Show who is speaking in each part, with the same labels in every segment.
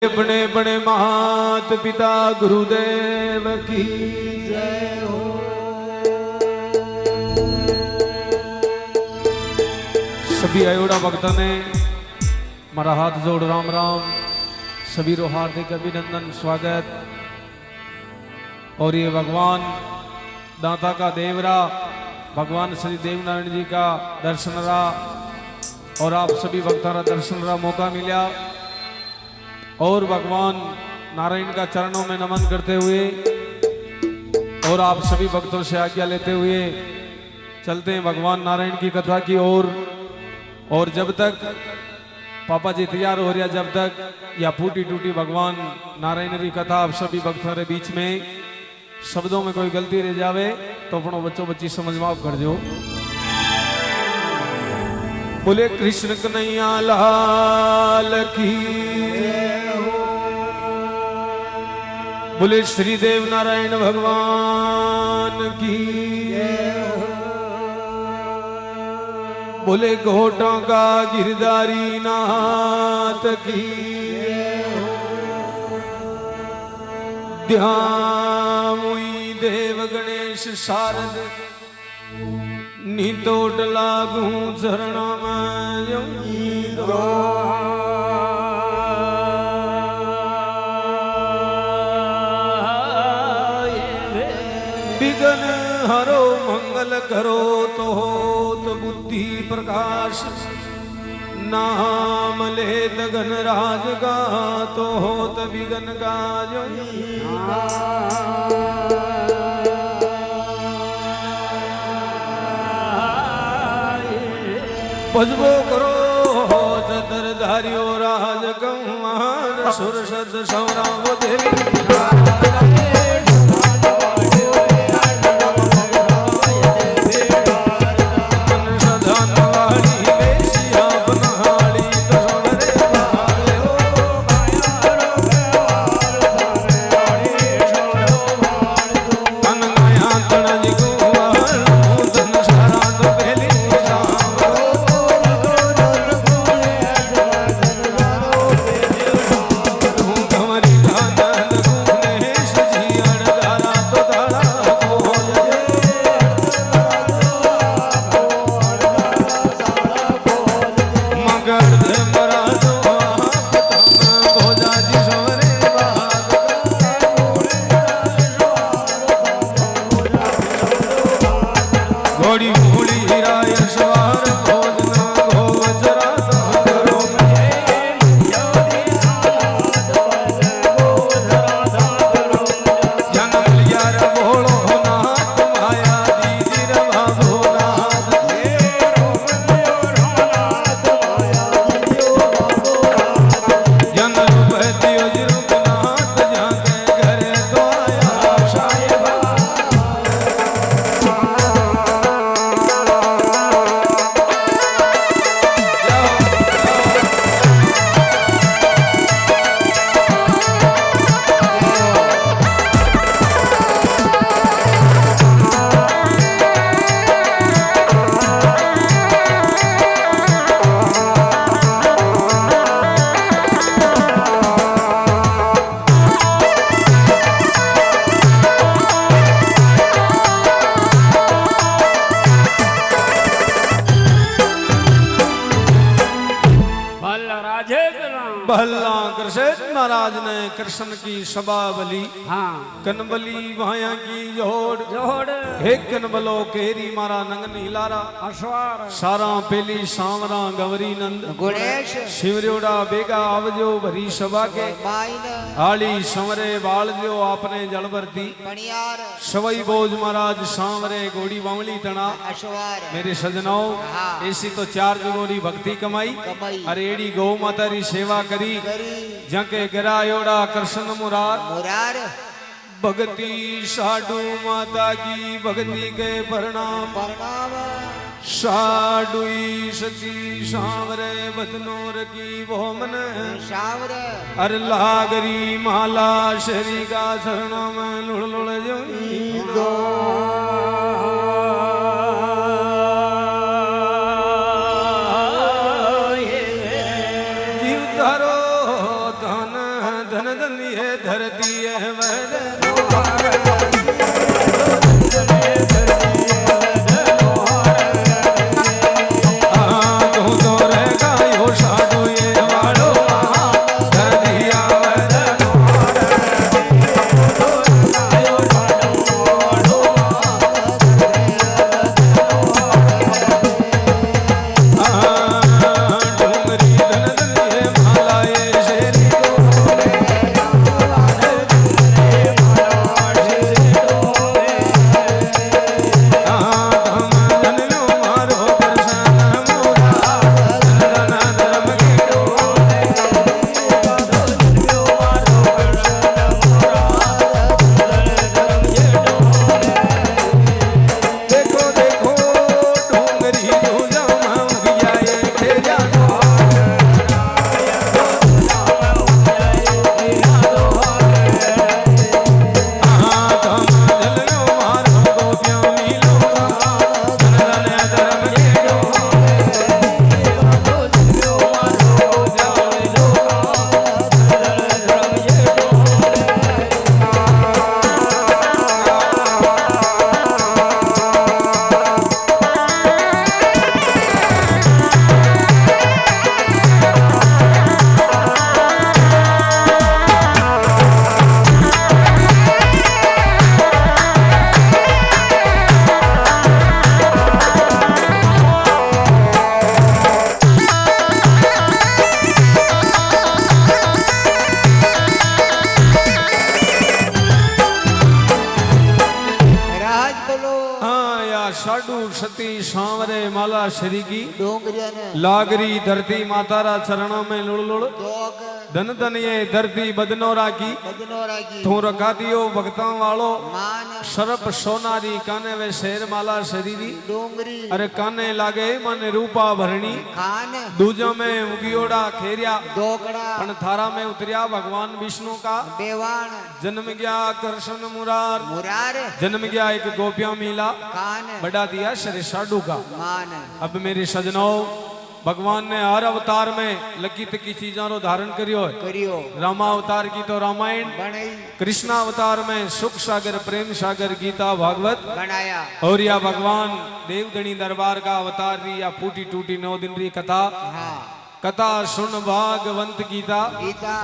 Speaker 1: अपने बड़े मात पिता गुरुदेव की जय हो। सभी अयोड़ा भक्तों ने मारा हाथ जोड़ राम राम, सभी रो हार्दिक अभिनंदन स्वागत। और ये भगवान दाता का देवरा भगवान श्री देवनारायण जी का दर्शन रहा और आप सभी भक्तों का दर्शन रहा मौका मिला और भगवान नारायण का चरणों में नमन करते हुए और आप सभी भक्तों से आज्ञा लेते हुए चलते हैं भगवान नारायण की कथा की ओर। और जब तक पापा जी तैयार हो रहा, जब तक या फूटी टूटी भगवान नारायण की कथा आप सभी भक्तों के बीच में शब्दों में कोई गलती रह जावे तो अपनों बच्चों बच्ची समझ माफ कर दो। बोले कृष्ण कन्हैया लाल की, बोले श्री देव नारायण भगवान की, बोले घोटों का गिरधारी नाथ की, ध्यामुई देव गणेश शारद नितोट लागू चरण विघ्न हरो मंगल करो तो होत बुद्धि प्रकाश, नाम लेत गणराज का तो होत विघ्न काज। भजबो करो चतर धारियो राज कमान सुर सद सौराव देवी भल्ला कृष्ण महाराज ने कृष्ण की सभा बली, हाँ कनबली भाया की जोड़ जोड़, हे कनबलो केरी मारा नंगनी लारा अश्वार सारा पेली सांवरा गवरी नंद गणेश शिवरोड़ा बेगा आवजो भरी सभा के आली संवरे बालजो आपने जलवर्ती सवई बोझ महाराज सांवरे गोड़ी बावली तना मेरे सजनाओ ऐसी तो चार जगोरी भक्ति कमाई अरे एड़ी गौ माता री सेवा करी जंके गिरायोड़ा कृष्ण मुरार मुरार भगती साडू माता की भक्ति के प्रणाम साडुई सती सांवरे बदनोर की भोमन सावर अर लागरी माला शरी का शरण में लुड़ लुड़ जो जीव धरो धन धन धन ये धरती है साडू सती सांवरे माला श्री की लागरी धरती मातारा चरणों में लुड़ लुड़ धन धन ये धरती बदनोरा की तू रखा दियो भक्तां वालो सरप सोनारी काने वे शेर माला शरीरी अरे काने लागे मन रूपा भरणी दूजो में उगियोड़ा खेरिया पण थारा में उतरिया भगवान विष्णु का जन्म गया कृष्ण मुरार जन्म गया एक गोपिया मीला बढ़ा दिया श्री साडू का। अब मेरे सजनों भगवान ने हर अवतार में लकित की चीजों रो धारण करियो रामा अवतार की तो रामायण कृष्ण अवतार में सुख सागर प्रेम सागर गीता भागवत बनाया और या भगवान देवधनी दरबार का अवतार री या फूटी टूटी 9 दिन री कथा कथा सुन भागवंत गीता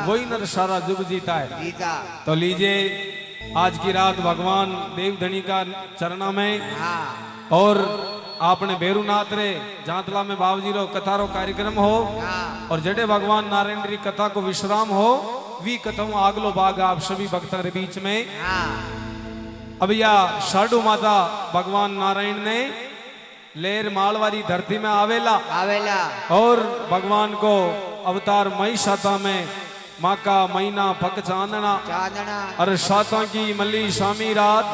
Speaker 1: वही नर सारा जुग जीता है। तो लीजिए आज की रात भगवान देवधनी का चरणा में और आपने बेरुनाथ रे जांतला में बाबूजी रो कथा रो कार्यक्रम हो और जड़े भगवान नारायण री कथा को विश्राम हो वी कथा आगलो भाग आप सभी भक्तों के बीच में। अब या साडू माता भगवान नारायण ने लेर मालवारी धरती में आवेला और भगवान को अवतार मई शाता में माँ का महीना पक चांदना और सातों की मल्ली शामी रात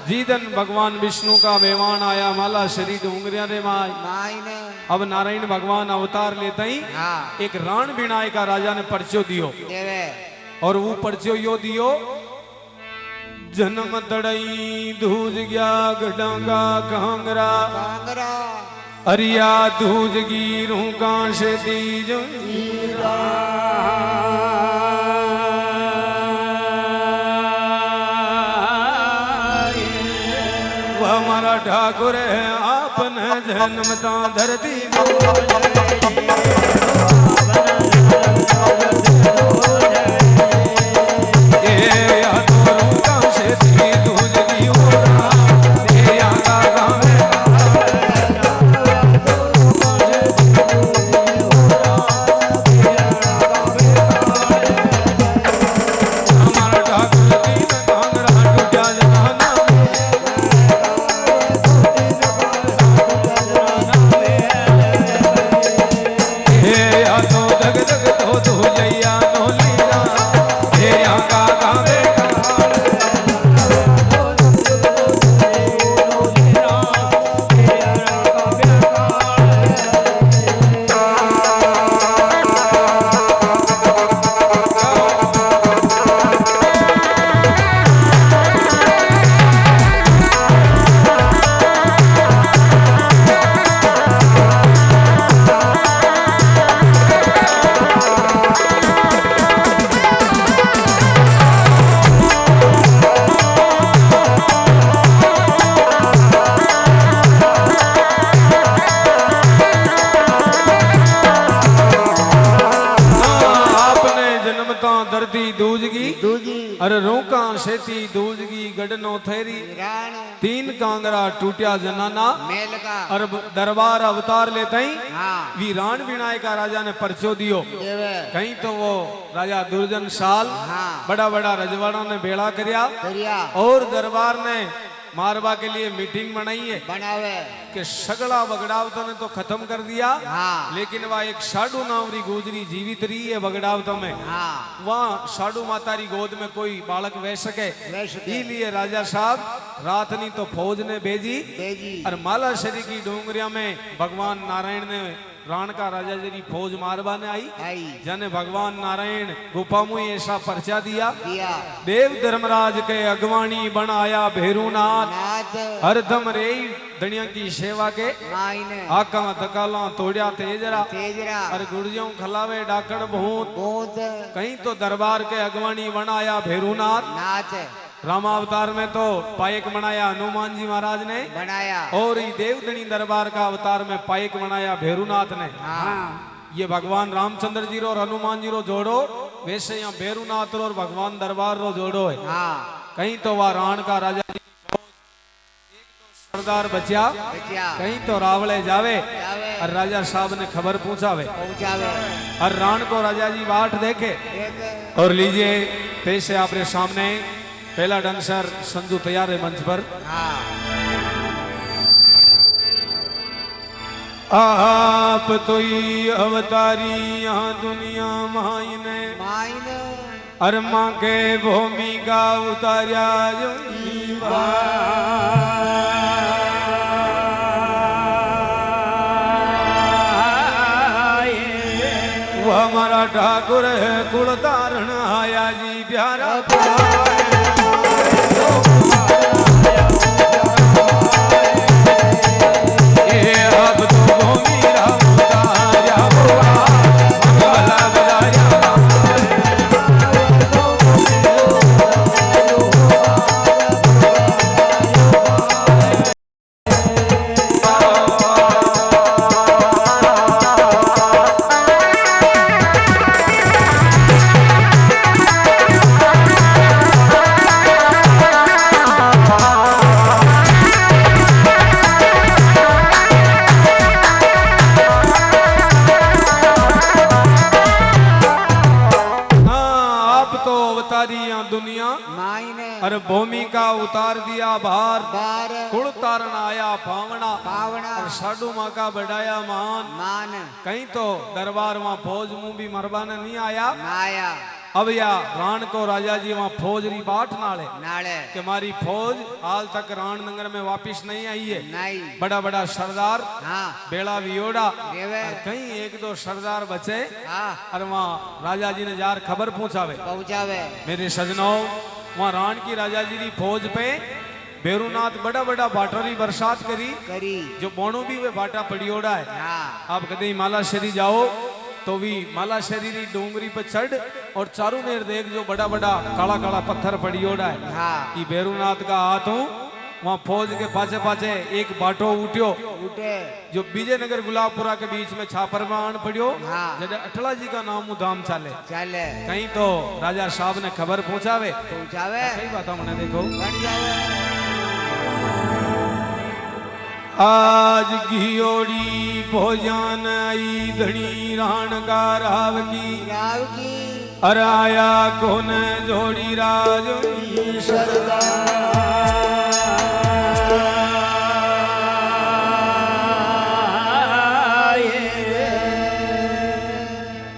Speaker 1: जीदन भगवान विष्णु का वेवान आया माला शरीर उंगरिया रे माई अब नारायण भगवान अवतार लेते ही एक राण बिनाय का राजा ने पर्चो दियो और वो पर्चो यो दियो जन्म तड़ई धूज गया गडांगा कांगरा अरिया धूज गिरू कांश दीज वह हमारा ठाकुर है आपने जन्मता धरती रमता धरती दूजगी
Speaker 2: दूजी
Speaker 1: अरे रोका शेती दूजगी गडनो थेरी
Speaker 2: राण
Speaker 1: तीन कांगरा टूटिया जनाना
Speaker 2: मेल का
Speaker 1: और दरबार अवतार लेते ही
Speaker 2: हाँ
Speaker 1: वीरान विनाय का राजा ने परचो दियो
Speaker 2: देवे
Speaker 1: कहीं तो वो राजा दुर्जन साल
Speaker 2: हाँ
Speaker 1: बड़ा बड़ा रजवाड़ा ने बेड़ा करिया
Speaker 2: करिया
Speaker 1: और दरबार ने मारवा के लिए मीटिंग बनाई है
Speaker 2: बनावे
Speaker 1: कि सगड़ा बगड़ावत ने तो खत्म कर दिया
Speaker 2: हाँ
Speaker 1: लेकिन वह एक साडू नावरी गुजरी जीवित रही है बगड़ावत में
Speaker 2: हाँ
Speaker 1: वहाँ साडू माता री गोद में कोई बालक वह सके
Speaker 2: वैसे
Speaker 1: इसलिए राजा साहब रात नहीं तो फौज ने भेजी
Speaker 2: देजी
Speaker 1: और मालाशरी की डोंगरिया में भगवान नारायण ने राण का राजा जी फौज मारवा ने आई
Speaker 2: आई
Speaker 1: जने भगवान नारायण गुफा में ऐसा पर्चा दिया
Speaker 2: दिया
Speaker 1: देव धर्मराज के अगवानी बनाया भेरूनाथ
Speaker 2: नाथ
Speaker 1: हरदम रे दनिया की सेवा के
Speaker 2: मायने
Speaker 1: आका धकाला तोड़िया तेजरा
Speaker 2: तेजरा
Speaker 1: और गुर्जियों खलावे डाकण भूत
Speaker 2: भूत
Speaker 1: कहीं तो दरबार के अगवानी बनाया भेरूनाथ
Speaker 2: नाथ
Speaker 1: रामावतार में तो पायक बनाया हनुमान जी महाराज ने
Speaker 2: बनाया
Speaker 1: और ये देवधनी दरबार का अवतार में पायक बनाया भेरूनाथ ने
Speaker 2: हाँ
Speaker 1: ये भगवान रामचंद्र जी रो और हनुमान जी रो जोड़ो वैसे यहाँ भेरूनाथ रो और भगवान दरबार रो जोड़ो है
Speaker 2: हाँ
Speaker 1: कहीं तो वह राण का राजा जी सरदार बचा
Speaker 2: बचिया
Speaker 1: कहीं तो रावले जावे
Speaker 2: जावे
Speaker 1: और राजा साहब ने खबर पूछावे
Speaker 2: पहुंचावे
Speaker 1: और राण को राजा जी बाट देखे
Speaker 2: एक
Speaker 1: और लीजिए पैसे आपके सामने पहला डांसर संजू तैयार है मंच पर
Speaker 2: हाँ
Speaker 1: आप तो ही अवतारी यहाँ दुनिया मायने
Speaker 2: मायने
Speaker 1: अरमा के भूमिका उतार्या जो ईवा। वो हमारा ठाकुर है कुल धारण आया जी प्यारा दुनिया
Speaker 2: मायने
Speaker 1: अरे भूमिका उतार दिया बाहर
Speaker 2: बार
Speaker 1: कुल तारण आया पावना
Speaker 2: पावना
Speaker 1: और साडू माँ का बढ़ाया मान
Speaker 2: मान
Speaker 1: कहीं तो दरबार वहाँ फौज मुंह भी मरवाने नहीं आया
Speaker 2: नाया
Speaker 1: अब या राण को राजा जी वहाँ फौज री बाट नाले
Speaker 2: नाले
Speaker 1: कि हमारी फौज हाल तक राण नगर में वापिस नहीं आई है
Speaker 2: नहीं
Speaker 1: बड़ा बड़ा सरदार
Speaker 2: हाँ
Speaker 1: बेड़ा वियोड़ा
Speaker 2: देवे
Speaker 1: और कहीं एक दो सरदार बचे
Speaker 2: हाँ
Speaker 1: और वहाँ राजा जी ने जार खबर पहुंचावे
Speaker 2: पहुंचावे
Speaker 1: मेरे सजनों वहाँ राण की राजा जी की फौज पे भेरूनाथ बड़ा बड़ा बाटरी बरसात करी
Speaker 2: करी
Speaker 1: जो बोनू भी वे बाटा पड़ियोड़ा है
Speaker 2: हाँ
Speaker 1: आप कदे मालाशरी जाओ तो भी मालाशरी री डोंगरी पे चढ़ और चारों मेर देख जो बड़ा बड़ा काला काला पत्थर पड़ियोड़ा है
Speaker 2: हाँ
Speaker 1: ये भेरूनाथ का हाथ हूँ वहाँ फौज के पाछे पाछे एक बाटो उठ्यो
Speaker 2: उठे
Speaker 1: जो विजयनगर गुलाबपुरा के बीच में छापर में आन पड़ियो
Speaker 2: हाँ
Speaker 1: जब अटला जी का नाम धाम चाले
Speaker 2: चले
Speaker 1: कहीं तो राजा साहब ने खबर पहुंचावे
Speaker 2: पहुंचावे
Speaker 1: कई बात हमने देखो
Speaker 2: बन जावे
Speaker 1: आज घियोड़ी भोजन आई धनी राण का राव की
Speaker 2: राव की
Speaker 1: अराया कोन जोड़ी राज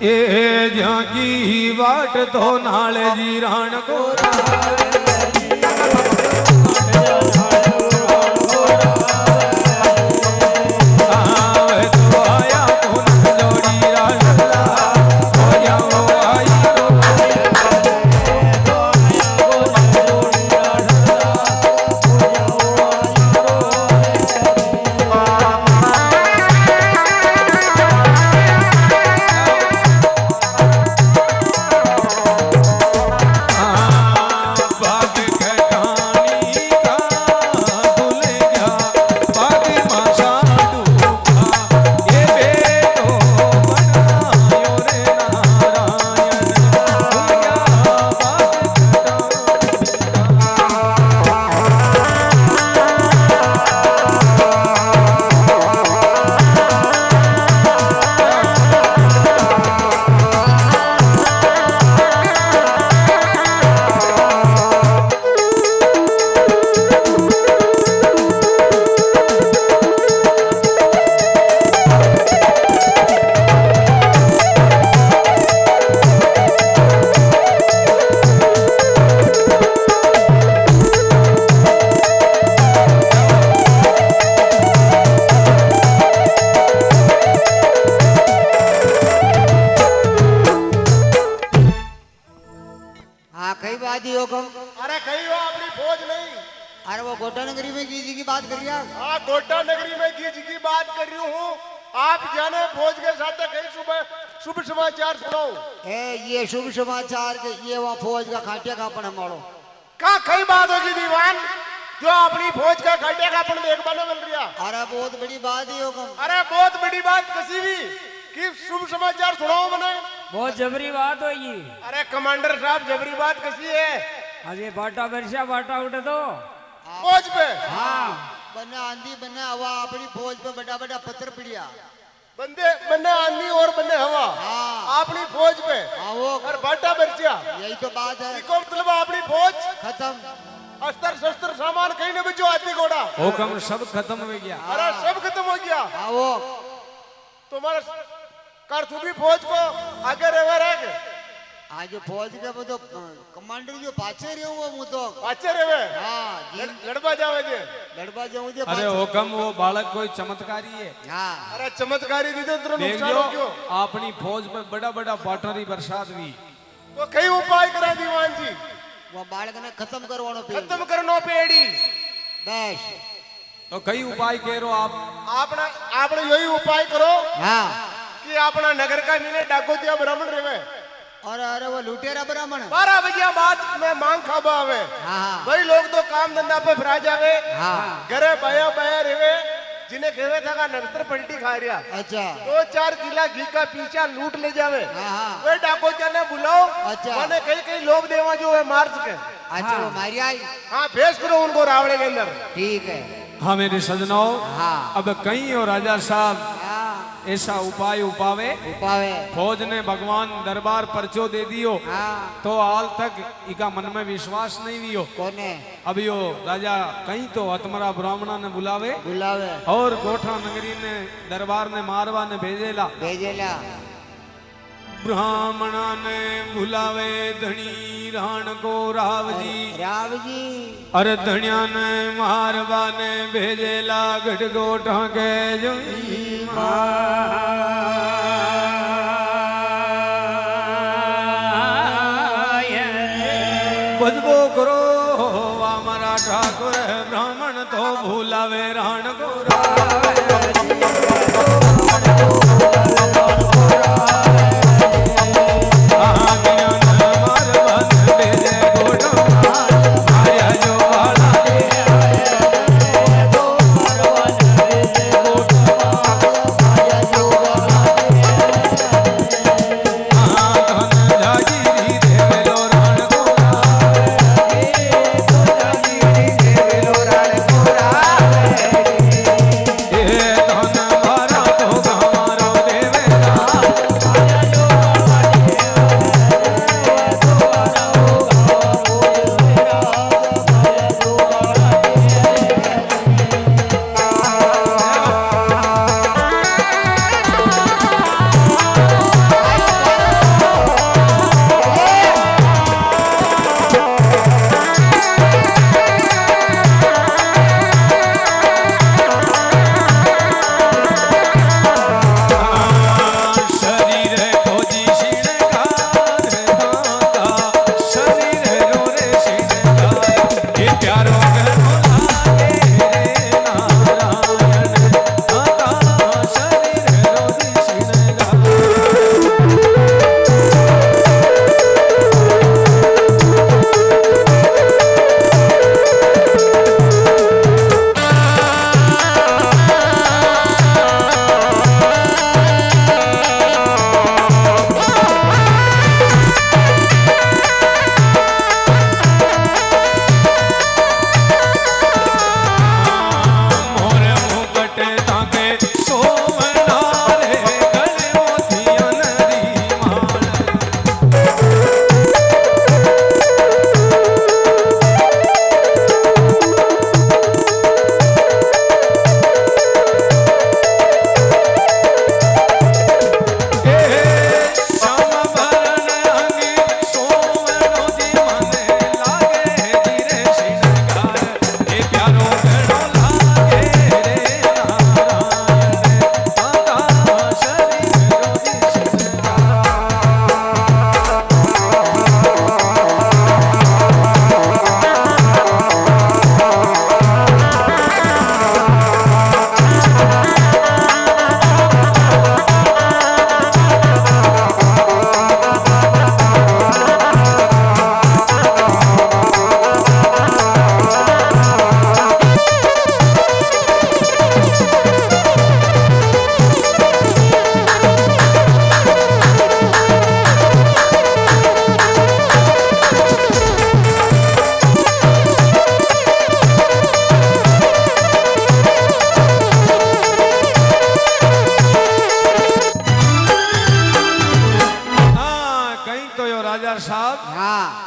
Speaker 1: ए झांकी वाट तो नाले जी राण को बाग
Speaker 2: हाँ कई बात ही हुक्म।
Speaker 3: अरे कहीं हो अपनी फौज नहीं।
Speaker 2: अरे वो गोटा नगरी में जी की बात करिए आप।
Speaker 3: हाँ गोटा नगरी में की बात कर रही हूँ। आप जाने फौज के साथ कहीं सुबह शुभ समाचार सुनाओ।
Speaker 2: ये शुभ समाचार के ये वहाँ फौज का खाटिया का अपन हमारो
Speaker 3: का कई बात होगी दीवान जो अपनी फौज का खाटिया का अपन देखने मिल रहा।
Speaker 2: अरे बहुत बड़ी बात ही हुक्म।
Speaker 3: अरे बहुत बड़ी बात कसी भी कि शुभ समाचार सुनाओ मने।
Speaker 4: बहुत जबरी बात होगी।
Speaker 3: अरे कमांडर साहब जबरी बात कसी है।
Speaker 4: अरे बाटा बरसा बाटा उठे तो
Speaker 3: फौज पे
Speaker 4: हाँ
Speaker 2: बना आंधी बना हवा अपनी फौज पे बड़ा बड़ा पत्थर पड़िया।
Speaker 3: बंदे बन्ने आंधी और बन्ने हवा
Speaker 2: हाँ
Speaker 3: अपनी फौज पे
Speaker 2: हाँ वो
Speaker 3: और बाटा बरसिया।
Speaker 2: यही तो बात है।
Speaker 3: इको मतलब अपनी फौज
Speaker 2: खत्म।
Speaker 3: अस्त्र शस्त्र सामान कहीं न बचो हाथी घोड़ा।
Speaker 1: हुक्म सब खत्म हो गया।
Speaker 3: अरे सब खत्म हो गया।
Speaker 2: हाँ वो
Speaker 3: तुम्हारा कर तू भी फौज को आगे रहे रहेगा।
Speaker 2: आज जो फौज के वो तो कमांडर जो पाचे रहे वो मुँह तो
Speaker 3: अच्छे रहे
Speaker 2: हाँ जी
Speaker 3: लड़वा जावे जे।
Speaker 2: लड़वा जाऊँ जे
Speaker 1: अरे हुक्म वो बालक कोई चमत्कारी है।
Speaker 2: हाँ
Speaker 3: अरे चमत्कारी दी तो
Speaker 1: देख
Speaker 3: नुकसान
Speaker 1: लो
Speaker 3: हो क्यों।
Speaker 1: अपनी फौज में बड़ा बड़ा बाटरी बरसात हुई।
Speaker 3: तो कई उपाय करा दीवान जी।
Speaker 2: वो बालक ने खत्म करवानो पे
Speaker 3: खत्म करनो पेड़ी।
Speaker 2: बस
Speaker 1: तो कई उपाय कह रो आप।
Speaker 3: आपने आपने यही उपाय करो
Speaker 2: हाँ
Speaker 3: कि अपना नगर का मीने डाकोतिया ब्राह्मण रहे।
Speaker 2: अरे वो लुटेरा ब्राह्मण
Speaker 3: 12 बजे बाद में मांग खाबा आवे।
Speaker 2: हाँ
Speaker 3: भाई लोग तो काम धंधा पे फिरा जावे।
Speaker 2: हाँ
Speaker 3: घरे बाया बाया रहे जिन्हें खेवे था का नगतर पलटी खा रिया।
Speaker 2: अच्छा
Speaker 3: 2-4 किला घी का पीछा लूट ले जावे।
Speaker 2: हाँ हाँ
Speaker 3: वे डाकोतिया ने बुलाओ।
Speaker 2: अच्छा।
Speaker 3: मैंने कई कई लोग देवा जो है मार सके।
Speaker 2: अच्छा वो मारी आई
Speaker 3: हाँ भेज करो उनको रावड़े के अंदर।
Speaker 2: ठीक है।
Speaker 1: हाँ मेरे सजनों
Speaker 2: हाँ
Speaker 1: अब कहीं और राजा साहब
Speaker 2: हाँ
Speaker 1: ऐसा उपाय उपावे
Speaker 2: उपावे
Speaker 1: फौज ने भगवान दरबार परचो दे दियो
Speaker 2: हाँ
Speaker 1: तो हाल तक इका मन में विश्वास नहीं दियो।
Speaker 2: कोने
Speaker 1: अब यो राजा कहीं तो अतमरा ब्राह्मणा ने बुलावे
Speaker 2: बुलावे
Speaker 1: और गोठा नगरी ने दरबार ने मारवा ने भेजेला।
Speaker 2: भेजेला
Speaker 1: ब्राह्मणा ने बुलावे धनी राण को राव जी।
Speaker 2: राव जी
Speaker 1: अरे धनिया ने मारवा ने भेजेला गढ़ गोठा के जो बजबो करो हमारा ठाकुर ब्राह्मण तो भूलावे राण को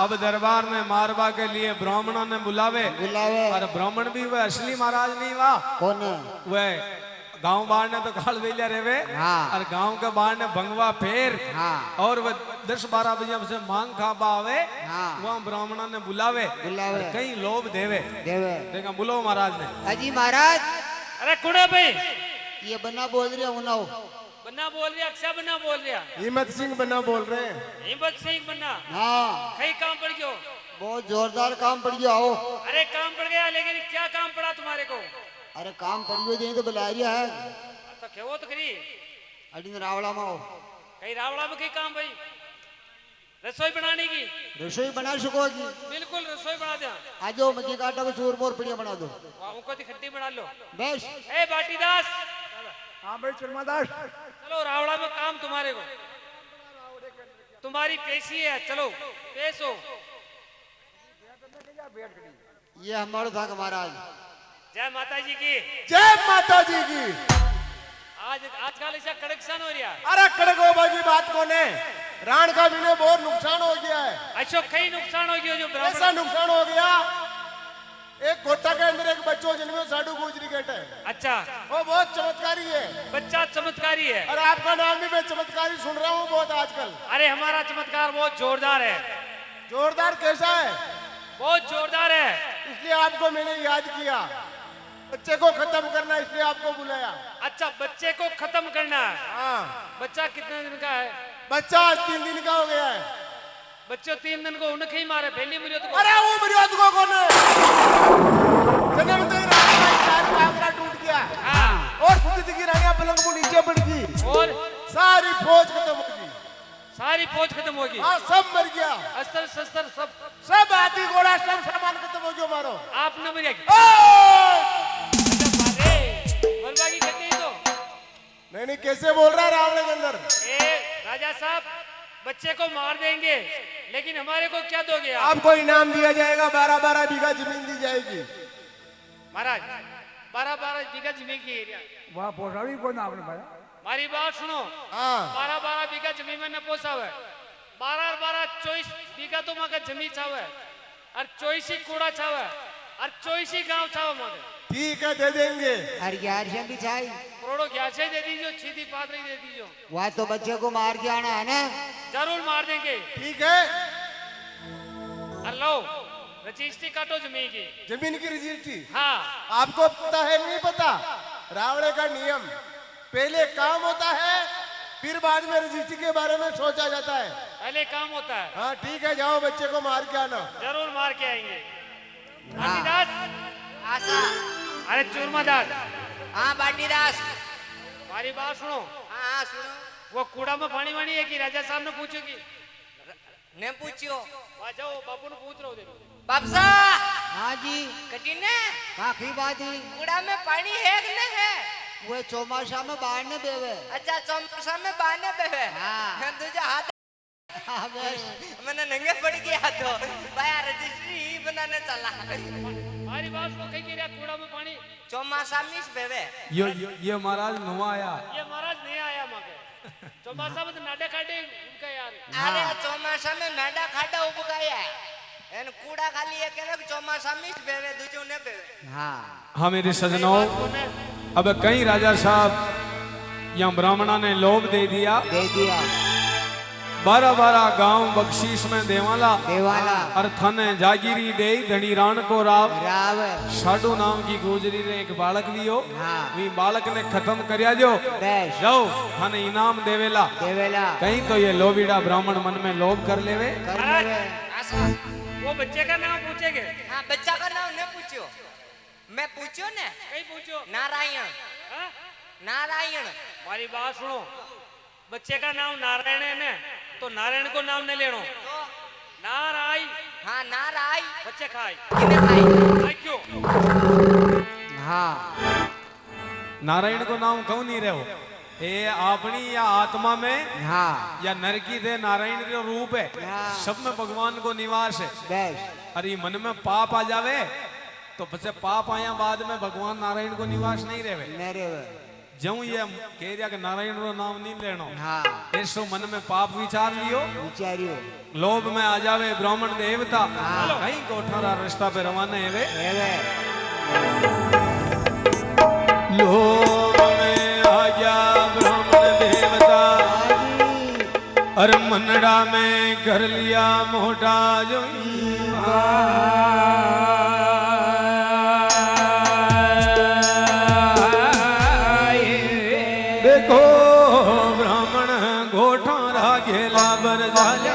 Speaker 1: अब दरबार में मारवा के लिए ब्राह्मणों ने बुलावे
Speaker 2: बुलावे
Speaker 1: और ब्राह्मण भी वह असली महाराज नहीं वाह
Speaker 2: कौन है?
Speaker 1: वह गांव बाढ़ ने तो काल वेलिया रेवे
Speaker 2: हाँ।
Speaker 1: और गांव के बाढ़ ने भंगवा फेर
Speaker 2: हाँ।
Speaker 1: और वह 10-12 बजे से मांग खाबा आवे
Speaker 2: हाँ।
Speaker 1: वहां ब्राह्मणों ने बुलावे
Speaker 2: बुलावे।
Speaker 1: और कई लोभ देवे
Speaker 2: देवे
Speaker 1: देखा बुलो महाराज ने
Speaker 2: अजी महाराज
Speaker 4: अरे कुड़ा भाई
Speaker 2: ये बन्ना बोल रही हूं ना
Speaker 4: बन्ना बोल रहा अक्षा बन्ना बोल रहा
Speaker 3: हिम्मत सिंह बन्ना बोल रहे हैं।
Speaker 4: हिम्मत सिंह बन्ना
Speaker 2: हाँ
Speaker 4: कहीं काम पड़ गयो
Speaker 2: बहुत जोरदार काम पड़ गया हो।
Speaker 4: अरे काम पड़ गया लेकिन क्या काम पड़ा तुम्हारे को
Speaker 2: अरे काम पड़ गयो तो बुला रही है
Speaker 4: तो खेवो तो करी
Speaker 2: अड़ी रावड़ा में हो
Speaker 4: कहीं रावड़ा में कहीं काम भाई रसोई बनाने की
Speaker 2: रसोई बना सकोगी?
Speaker 4: बिल्कुल रसोई बना दे
Speaker 2: आ जाओ मक्की काटा को चूर मोर पिड़िया बना दो
Speaker 4: उनको तो खट्टी बना लो
Speaker 2: बस।
Speaker 4: ए बाटीदास
Speaker 3: हाँ भाई चुरमादास
Speaker 4: चलो रावड़ा में काम तुम्हारे को तुम्हारी पेशी है चलो पेश हो
Speaker 2: ये हमारा था महाराज।
Speaker 4: जय माता जी की
Speaker 3: जय माता जी की।
Speaker 4: आजकल ऐसा कड़कसान हो रहा
Speaker 3: अरे कड़क हो भाई की बात कौन है? रान का भी बहुत नुकसान हो गया है।
Speaker 4: अच्छा कई नुकसान हो गया जो
Speaker 3: ऐसा
Speaker 4: ब्राह्मण
Speaker 3: नुकसान हो गया एक कोटा के अंदर एक बच्चों जिनमें साडू गुजरी गेट है
Speaker 4: अच्छा
Speaker 3: वो बहुत चमत्कारी है
Speaker 4: बच्चा चमत्कारी है
Speaker 3: और आपका नाम भी मैं चमत्कारी सुन रहा हूँ बहुत आजकल।
Speaker 4: अरे हमारा चमत्कार बहुत जोरदार है
Speaker 3: जोरदार कैसा है?
Speaker 4: बहुत जोरदार है
Speaker 3: इसलिए आपको मैंने याद किया बच्चे को खत्म करना इसलिए आपको बुलाया।
Speaker 4: अच्छा बच्चे को खत्म करना है
Speaker 3: हाँ
Speaker 4: बच्चा कितने दिन का है
Speaker 3: बच्चा आज 3 दिन का हो गया है।
Speaker 4: बच्चों 3 दिन को उनके ही मारे पहली मुझे तो
Speaker 3: अरे वो मर्याद को कौन है? जन्म तो ही रात का चार कामरा टूट गया
Speaker 4: हाँ
Speaker 3: और खुद की रानियां पलंग को नीचे पड़ गई
Speaker 4: और
Speaker 3: सारी फौज खत्म हो गई।
Speaker 4: सारी फौज खत्म होगी
Speaker 3: हाँ सब मर गया
Speaker 4: अस्त्र शस्त्र सब
Speaker 3: सब हाथी घोड़ा सब सामान खत्म हो गया मारो।
Speaker 4: आपने मर बलवा की करनी तो
Speaker 3: नहीं कैसे बोल रहा है रावण के अंदर?
Speaker 4: ए राजा साहब बच्चे को मार देंगे लेकिन हमारे को क्या दोगे आप?
Speaker 3: आपको इनाम दिया जाएगा 12-12 बीघा जमीन दी जाएगी।
Speaker 4: महाराज 12-12 बीघा जमीन की एरिया
Speaker 5: वहाँ पोसावी कौन आपने भाई?
Speaker 4: मारी बात सुनो
Speaker 3: हाँ
Speaker 4: 12-12 बीघा जमीन में न पोसावे 12-12 24 बीघा तो मगर जमीन छावे और 24 कूड़ा छावे और 24 गांव छावे मगर
Speaker 3: ठीक है दे देंगे।
Speaker 2: अरे यार से भी चाहिए
Speaker 4: करोड़ों ग्यारह से दे दीजिए सीधी पादरी दे दीजिए
Speaker 2: वहाँ तो बच्चे को मार के आना है ना।
Speaker 4: जरूर मार देंगे
Speaker 3: ठीक है
Speaker 4: और लो रजिस्ट्री काटो जमीन की
Speaker 3: जमीन की रजिस्ट्री।
Speaker 4: हाँ
Speaker 3: आपको पता है नहीं पता? रावण का नियम पहले काम होता है फिर बाद में रजिस्ट्री के बारे में सोचा जाता है।
Speaker 4: पहले काम होता है
Speaker 3: हाँ ठीक है जाओ बच्चे को मार के आना।
Speaker 4: जरूर मार के आएंगे बाटीदास
Speaker 6: आशा
Speaker 4: अरे चूरमादास
Speaker 6: हाँ बाटीदास
Speaker 4: हमारी बात सुनो
Speaker 6: हाँ हाँ सुनो
Speaker 4: वो कूड़ा में पानी वानी है कि राजा साहब ने पूछोगी
Speaker 6: ने पूछियो
Speaker 4: वहाँ जाओ बापू ने पूछ रहे हो देखो
Speaker 6: बापसा
Speaker 2: हाँ जी
Speaker 6: कटीने
Speaker 2: काकी बात ही
Speaker 6: कूड़ा में पानी है कि नहीं है?
Speaker 2: वो चौमासा में बाहर ने बेवे।
Speaker 6: अच्छा चौमासा में बहाने पे है
Speaker 2: हाँ।
Speaker 6: तुझे हाथ
Speaker 2: हाँ बस
Speaker 6: मैंने नंगे पड़ गया तो भाई रजिस्ट्री ही बनाने चला
Speaker 4: हमारी बात सुनो कहीं कह रहा कूड़ा में पानी
Speaker 6: चौमासा में बेवे
Speaker 1: ये महाराज नुआ आया
Speaker 4: ये महाराज नहीं आया मगर चौमासा में तो नाडे खाडे उनका यार
Speaker 6: अरे चौमासा में नाडा खाडा उबगाया है एन कूड़ा खाली है कहने चौमासा में बेवे दूजो ने बेवे।
Speaker 2: हाँ
Speaker 1: हाँ मेरे सजनों अब कई राजा साहब या ब्राह्मणा ने लोभ दे दिया
Speaker 2: दे दिया
Speaker 1: 12-12 गांव बख्शीश में देवाला
Speaker 2: देवाला
Speaker 1: और थने जागीरी दे धनी राण को राव
Speaker 2: राव
Speaker 1: साडू नाम की गुजरी रे एक बालक लियो
Speaker 2: हाँ।
Speaker 1: वी बालक ने खत्म करया जो
Speaker 2: बस
Speaker 1: जाओ थाने इनाम देवेला
Speaker 2: देवेला
Speaker 1: कहीं तो ये लोभीड़ा ब्राह्मण मन में लोभ कर लेवे
Speaker 2: कर
Speaker 4: महाराज
Speaker 2: लेवे।
Speaker 6: आशा
Speaker 4: वो बच्चे का नाम पूछेंगे
Speaker 6: हाँ बच्चा का नाम ने पूछियो मैं पूछियो ने
Speaker 4: कहीं पूछो
Speaker 6: नारायण
Speaker 4: हाँ?
Speaker 6: नारायण
Speaker 4: हमारी बात सुनो बच्चे का नाम नारायण है ना तो नारायण को नाम नहीं लेनो
Speaker 6: तो
Speaker 4: नाराय
Speaker 6: हाँ नाराय
Speaker 4: बच्चे खाए
Speaker 6: किने खाई
Speaker 4: खाए क्यों
Speaker 2: हाँ
Speaker 1: नारायण को नाम क्यों नहीं रहो ये अपनी या आत्मा में
Speaker 2: हाँ
Speaker 1: या नर की दे नारायण का रूप है
Speaker 2: हाँ।
Speaker 1: सब में भगवान को निवास है
Speaker 2: बस
Speaker 1: अरे मन में पाप आ जावे तो पछे पाप आया बाद में भगवान नारायण को निवास नहीं रहे
Speaker 2: मेरे
Speaker 1: जऊं ये केरिया के नारायण रो नाम नहीं लेनो
Speaker 2: हाँ
Speaker 1: ऐसो मन में पाप विचार लियो
Speaker 2: विचारियो
Speaker 1: लोभ में आ जावे ब्राह्मण देवता कहीं कोठारा रास्ता पे रवाना है वे
Speaker 2: एवे
Speaker 1: लोभ में आ जा ब्राह्मण देवता अरे मनड़ा में कर लिया मोटा जो देखो ब्राह्मण गोठारा घेला बर झाल्या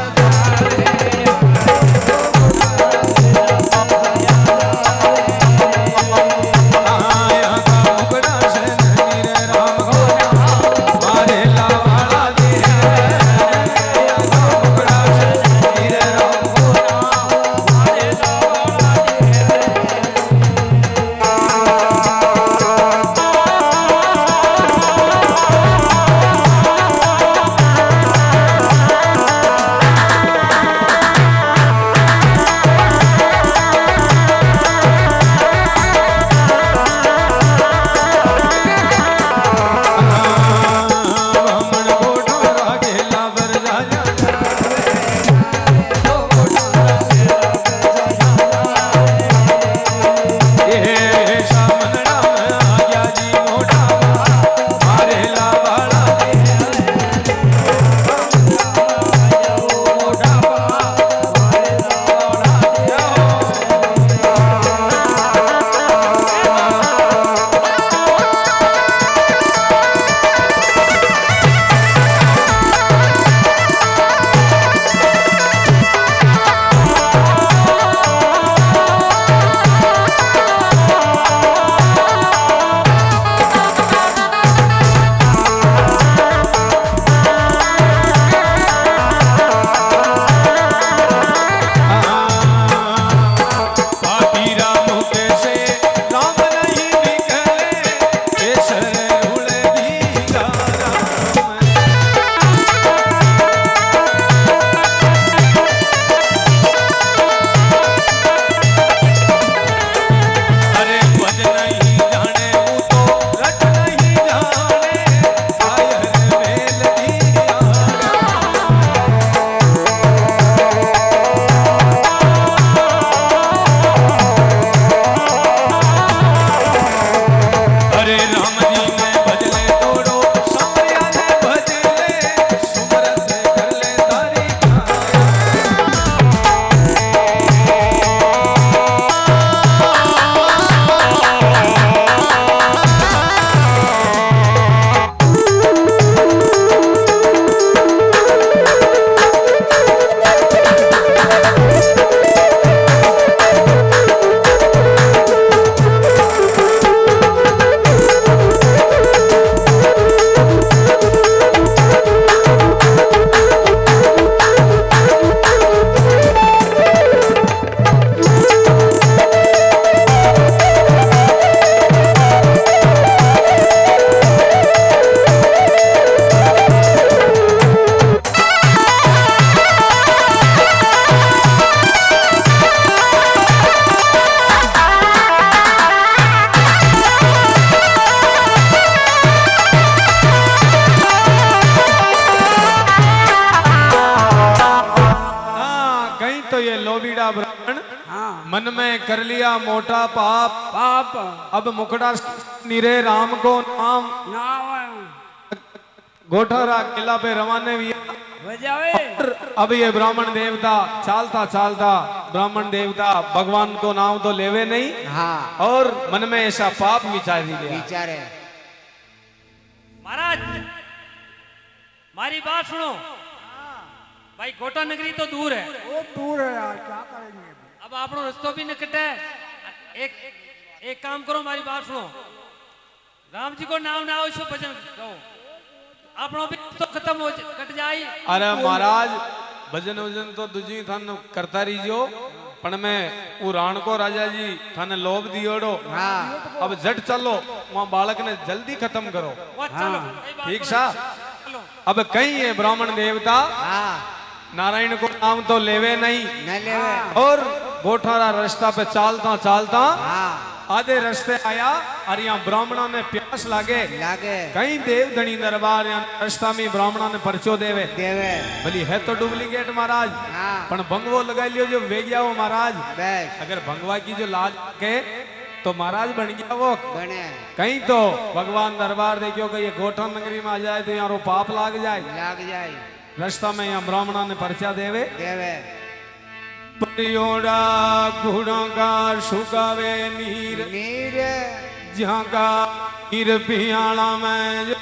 Speaker 1: मन में कर लिया मोटा पाप
Speaker 5: पाप
Speaker 1: अब मुखड़ा निरे राम को नाम
Speaker 5: नाम
Speaker 1: गोठारा किला पे रवाने हुए
Speaker 5: बजावे
Speaker 1: अब ये ब्राह्मण देवता चालता चालता ब्राह्मण देवता भगवान को नाम तो लेवे नहीं
Speaker 2: हाँ
Speaker 1: और मन में ऐसा पाप विचार लिया
Speaker 2: विचारे
Speaker 4: महाराज मारी बात सुनो भाई गोटा नगरी तो दूर है
Speaker 5: वो दूर है यार क्या करेंगे
Speaker 4: अब आपनो रस्तो भी न कटे एक एक काम करो मारी बात सुनो राम जी को नाम ना हो सो भजन गाओ आपनो भी तो खत्म हो कट जाई
Speaker 1: अरे महाराज भजन वजन तो दूजी थान करता रहियो पण मैं वो राण को राजा जी थाने लोभ दियोड़ो
Speaker 2: हाँ
Speaker 1: अब झट चलो वहां बालक ने जल्दी खत्म करो
Speaker 4: वो चलो कई बात
Speaker 1: ठीक
Speaker 4: करो।
Speaker 1: सा
Speaker 4: चलो
Speaker 1: अब कहीं ये ब्राह्मण देवता
Speaker 2: हाँ
Speaker 1: नारायण को नाम तो लेवे नहीं
Speaker 2: न लेवे
Speaker 1: और गोठारा रास्ता पे चालता चालता
Speaker 2: हाँ
Speaker 1: आधे रस्ते आया और यहाँ ब्राह्मणा ने प्यास लागे
Speaker 2: लागे
Speaker 1: कहीं देव धनी दरबार यहाँ रास्ता में ब्राह्मणा ने परचो देवे
Speaker 2: देवे
Speaker 1: भली है तो डुप्लीकेट महाराज
Speaker 2: हाँ।
Speaker 1: पण भंगवो लगाई लियो जो वे गया वो महाराज
Speaker 2: बस
Speaker 1: अगर भंगवा की जो लाज के तो महाराज बन गया वो
Speaker 2: बने
Speaker 1: कहीं तो भगवान दरबार देखियो कि ये गोठन नगरी में आ जाए तो यहाँ पाप लाग जाए
Speaker 2: लाग जाए
Speaker 1: रास्ता में यहाँ ब्राह्मणा ने परचा देवे
Speaker 2: देवे
Speaker 1: परियोड़ा घोड़ों का सुगावे नीर
Speaker 2: नीर
Speaker 1: जहाँ का नीर पियाला में जो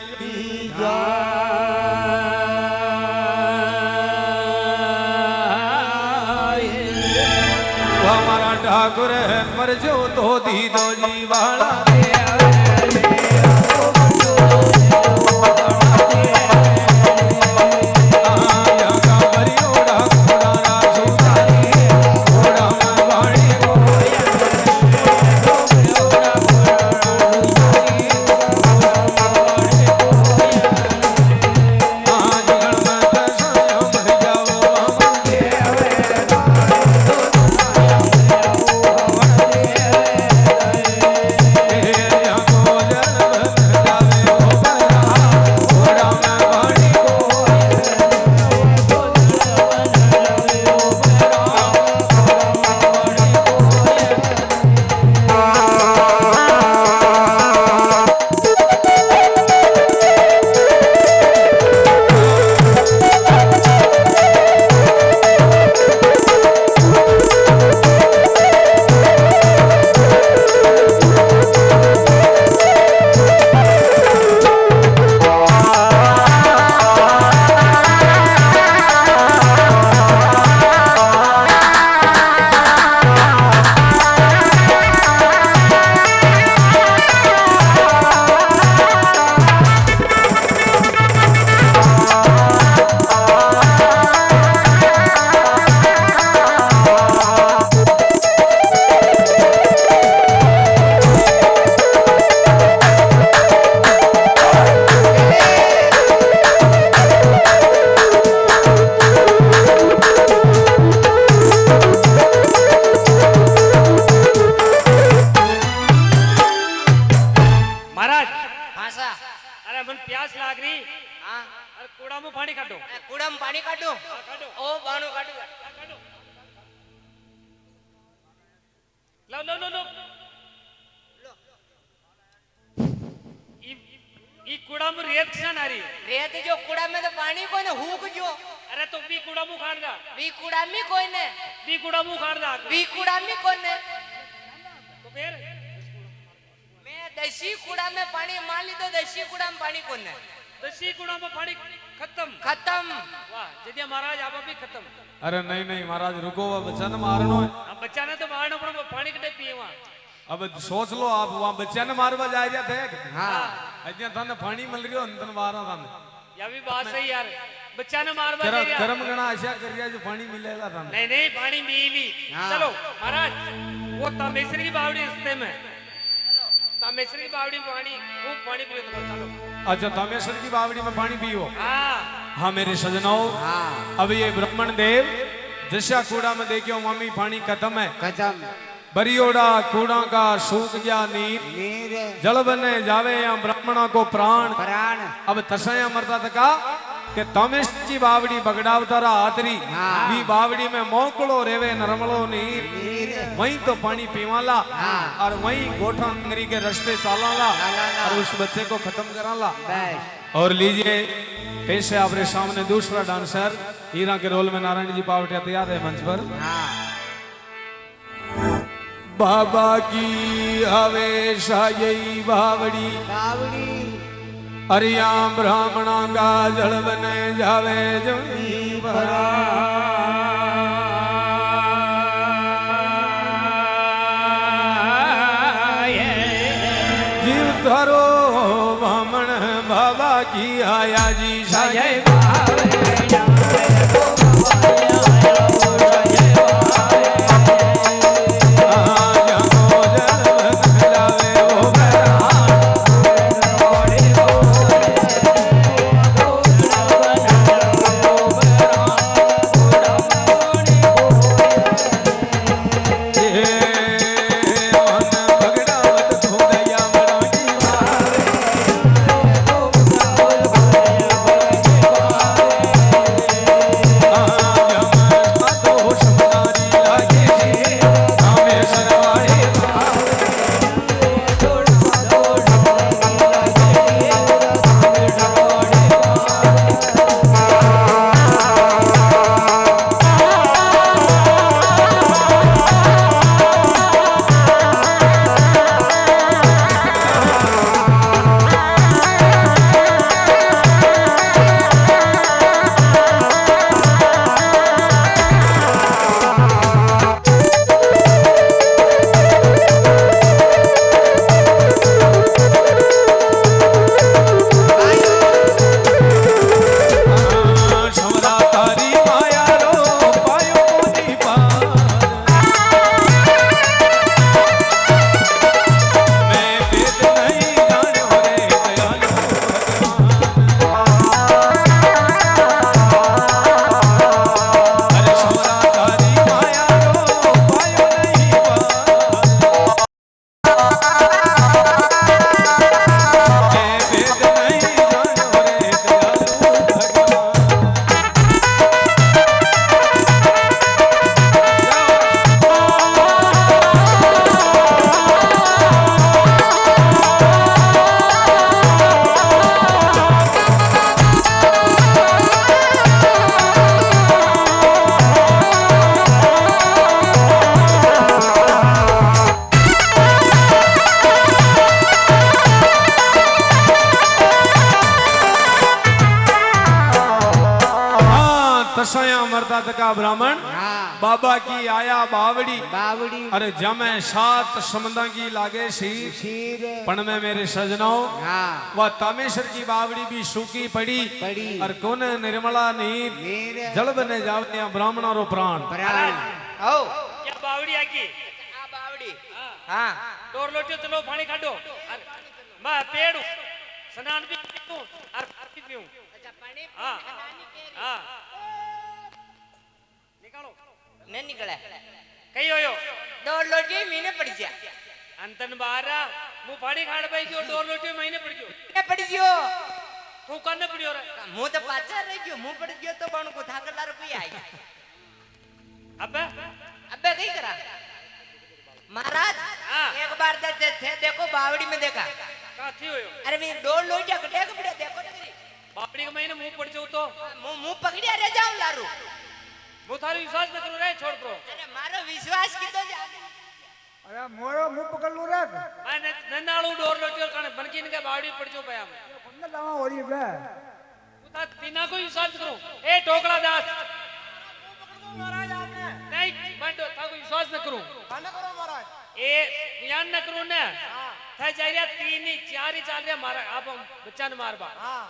Speaker 1: हमारा ठाकुर है मर जो तो दी दो जी वाला
Speaker 4: प्यास लाग रही
Speaker 6: हाँ
Speaker 4: अरे कूड़ा में पानी काटो
Speaker 6: कूड़ा में पानी काटो ओ बानो काटो
Speaker 4: लो लो लो लो ई कूड़ा में रेत सा नारी
Speaker 6: रेत जो कूड़ा में तो पानी कोई ने हुक जो
Speaker 4: अरे तो बी कूड़ा मुंह खाड़ दा
Speaker 6: बी कूड़ा में कोई ने
Speaker 4: बी कूड़ा मुंह खाड़ दा
Speaker 6: बी कूड़ा में कोई ने
Speaker 4: तो फिर
Speaker 6: मैं देसी कूड़ा में पानी मान ली तो देसी कूड़ा में पानी कोई ने
Speaker 4: देसी कूड़ा में पानी खत्म
Speaker 6: खत्म
Speaker 4: वाह जदिया महाराज आप भी खत्म
Speaker 1: अरे नहीं नहीं महाराज रुको वो बच्चा ने मारनो है
Speaker 4: अब बच्चा ने तो मारना पड़ो पानी कटे पिए वहां
Speaker 1: अब सोच लो आप वहां बच्चा ने मारवा जाए जाते
Speaker 2: हाँ
Speaker 1: अज्ञा थाने पानी मिल रही हो तन मारा थाने
Speaker 4: या भी बात सही यार बच्चा ने मारवा दे रहा
Speaker 1: कर्म गणा आशा कर रिया जो पानी मिलेगा थाने
Speaker 4: नहीं नहीं पानी मिली
Speaker 2: हाँ।
Speaker 4: चलो महाराज वो तामेश्वरी की बावड़ी रास्ते में तामेश्वरी की बावड़ी में पानी खूब पानी पियो तो चलो
Speaker 1: अच्छा तामेश्वर की बावड़ी में पानी पियो
Speaker 4: हाँ
Speaker 1: हाँ मेरे सजनों
Speaker 2: हाँ
Speaker 1: अब ये ब्राह्मण देव जैसा कूड़ा में देखियो मम्मी पानी खत्म है
Speaker 2: खत्म
Speaker 1: बरियोड़ा कूड़ा का सूख गया नीर
Speaker 2: नीर
Speaker 1: जल बने जावे या ब्राह्मणों को प्राण
Speaker 2: प्राण
Speaker 1: अब तसया मरता तका कि तामेश्वर की बावड़ी बगड़ावतारा आतरी
Speaker 2: हाँ।
Speaker 1: भी बावड़ी में मोकड़ो रेवे नरमलो नीर
Speaker 2: नीर
Speaker 1: वहीं तो पानी पीवाला
Speaker 2: हाँ।
Speaker 1: और वहीं गोठा अंगरी के रास्ते चालाला
Speaker 2: चालाला।
Speaker 1: और उस बच्चे को खत्म कराला
Speaker 2: बस
Speaker 1: और लीजिए पेश है आपके सामने दूसरा डांसर हीरा के रोल में नारायण जी पावटिया तैयार है मंच पर
Speaker 2: हाँ
Speaker 1: बाबा की हवेशा यही बावड़ी
Speaker 2: बावड़ी
Speaker 1: अरिया ब्राह्मणा का जल बने जावे जमी भरा जीव धरो ब्राह्मण बाबा की आया जी साजय बगड़ा मर्दात का ब्राह्मण
Speaker 2: हाँ
Speaker 1: बाबा की आया बावड़ी
Speaker 2: बावड़ी
Speaker 1: अरे जमे 7 समदा की लागे शीर
Speaker 2: शीर
Speaker 1: पण में मेरे सजनाओ
Speaker 2: हाँ
Speaker 1: वह तामेश्वर की बावड़ी भी सूखी पड़ी
Speaker 2: पड़ी
Speaker 1: और कौन निर्मला नीर
Speaker 2: नीर
Speaker 1: जल बने जावने ब्राह्मणों रो प्राण
Speaker 2: प्राण
Speaker 6: ओ
Speaker 4: क्या बावड़ी आकी
Speaker 6: आ बावड़ी हाँ
Speaker 4: डोर लोटियो चलो पानी काटो मैं पेड़ू स्नान भी पीऊं और भी पीऊं
Speaker 6: अच्छा पानी
Speaker 4: हाँ हाँ निकालो
Speaker 6: नहीं निकला
Speaker 4: कहीं होयो
Speaker 6: दो लोटी महीने पड़ गया
Speaker 4: अंतन बारा मु पानी खाड़ भाई जो डोर लोटियो महीने पड़ गयो
Speaker 6: क्या पड़ गयो
Speaker 4: तू करने पड़ियो रे
Speaker 6: मुंह तो पाचा रह गयो मुंह पड़ गयो तो बण को थाकलार कोई आई
Speaker 4: अबे
Speaker 6: अबे कहीं करा महाराज
Speaker 4: हाँ।
Speaker 6: एक बार थे देखो बावड़ी में देखा
Speaker 4: कहाँ थी होयो
Speaker 6: अरे भी दो लोटिया कटे कपड़े देखो ना मेरी
Speaker 4: बापड़ी के महीने मुंह पड़ जाऊ तो
Speaker 6: मुंह पकड़िया रह जाऊं लारू
Speaker 4: मु थारी विश्वास न करो रे छोड़ करो
Speaker 6: अरे मारो विश्वास की तो जाने
Speaker 5: अरे मोरो मुंह पकड़ लू रे
Speaker 4: मैं नन्नाड़ू डोर लोटियो कने बनकीन के बावड़ी पड़ जाऊ पया
Speaker 5: बंदा दवा हो रही है
Speaker 4: उता तीना को विश्वास करो ए टोकड़ा दास नहीं मैं तो था को विश्वास न करूं
Speaker 3: खाना करो महाराज
Speaker 4: ए ज्ञान न करूं ना था जारिया 3 ही 4 ही चाल रहा मारा आप बच्चा न मारबा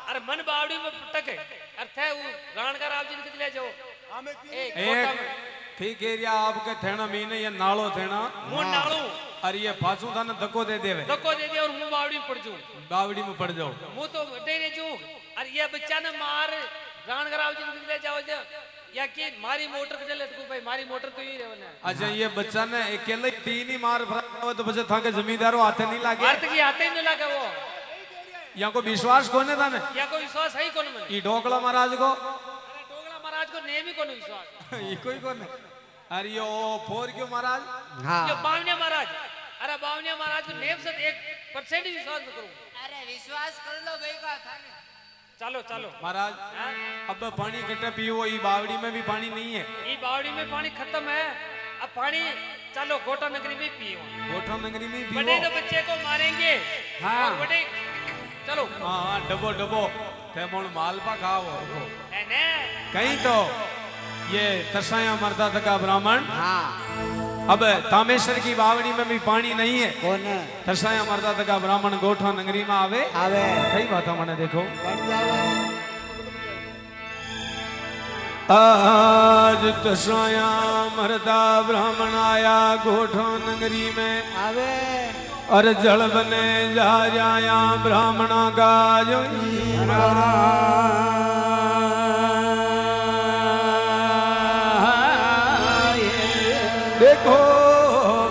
Speaker 4: अरे मन बावड़ी में टके अरे थे वो राणकर आप जी ने ले जाओ
Speaker 3: हमें
Speaker 4: ए
Speaker 1: एक
Speaker 4: कोटा में
Speaker 1: ठीक एरिया आपके थेना मीने ये नालो थेना
Speaker 4: मुंह नाड़ू
Speaker 1: और ये फासू थाने धक्को दे देवे
Speaker 4: धक्को दे दे और मुंह बावड़ी में पड़ जाऊं
Speaker 1: बावड़ी में पड़ जाओ
Speaker 4: मुंह तो डे ने जूं अरे ये बच्चा ने मार राणकर आप जी ने ले जाओ जा या कि मारी मोटर के चले तो भाई मारी मोटर तो ही रहने
Speaker 1: अच्छा ये बच्चा ने अकेले 3 ही मार भरा तो बच्चा था के जमींदारों हाथे नहीं लागे
Speaker 4: अर्थ की आते ही नहीं लगा वो
Speaker 1: यहाँ को विश्वास कोने था ने
Speaker 4: या कोई विश्वास है ही कौन मन
Speaker 1: ये ढोकला महाराज को
Speaker 4: अरे टोगला महाराज को नेम ही कौन विश्वास
Speaker 1: ये कोई कोने अरे यो फोर क्यों महाराज
Speaker 2: हाँ
Speaker 4: ये बावनिया महाराज अरे बावनिया महाराज को नेम से 1% ही विश्वास न करूं
Speaker 6: अरे विश्वास कर लो भाई का था ने
Speaker 4: चलो चलो
Speaker 1: महाराज अब पानी कट्टा पियो ये बावड़ी में भी पानी नहीं है
Speaker 4: ये बावड़ी में पानी खत्म है अब पानी चलो गोटा नगरी में पियो
Speaker 1: गोठा नगरी में भी
Speaker 4: बड़े तो बच्चे को मारेंगे
Speaker 1: हाँ।
Speaker 4: और बड़े चलो
Speaker 1: हाँ डबो डबो थे मोड़ मालपा खाओ
Speaker 4: है ने
Speaker 1: कहीं तो ये तरसाया मर्दा का ब्राह्मण
Speaker 2: हाँ
Speaker 1: अब तामेश्वर की बावड़ी में भी पानी नहीं है
Speaker 2: कौन
Speaker 1: तरसाया मर्दा का ब्राह्मण गोठा नगरी में आवे
Speaker 2: आवे
Speaker 1: कई बात मैंने देखो
Speaker 2: बन जावे
Speaker 1: आज तरसाया मर्दा ब्राह्मण आया गोठा नगरी में
Speaker 2: आवे
Speaker 1: और जल बने जा जाया ब्राह्मणा का जो देखो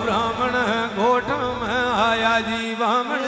Speaker 1: ब्राह्मण गोठ में आया जी ब्राह्मण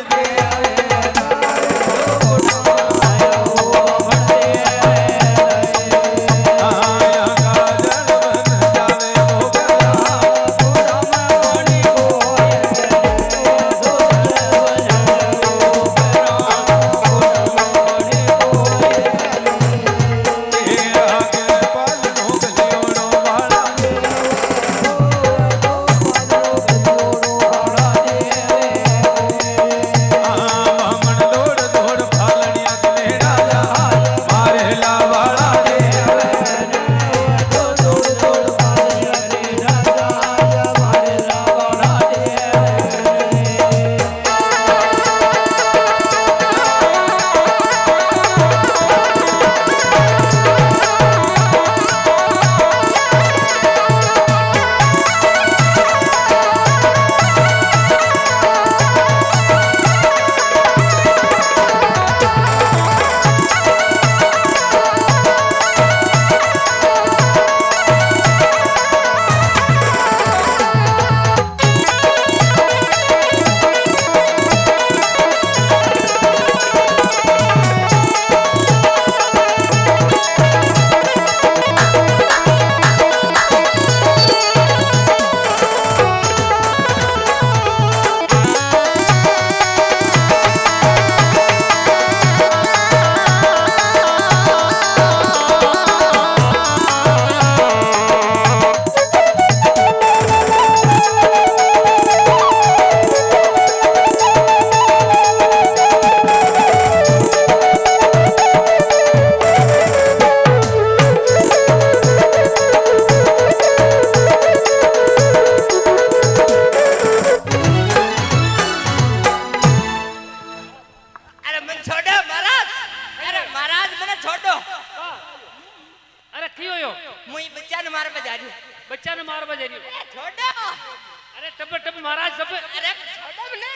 Speaker 4: टप टप महाराज सब
Speaker 6: अरे छोड़ो ने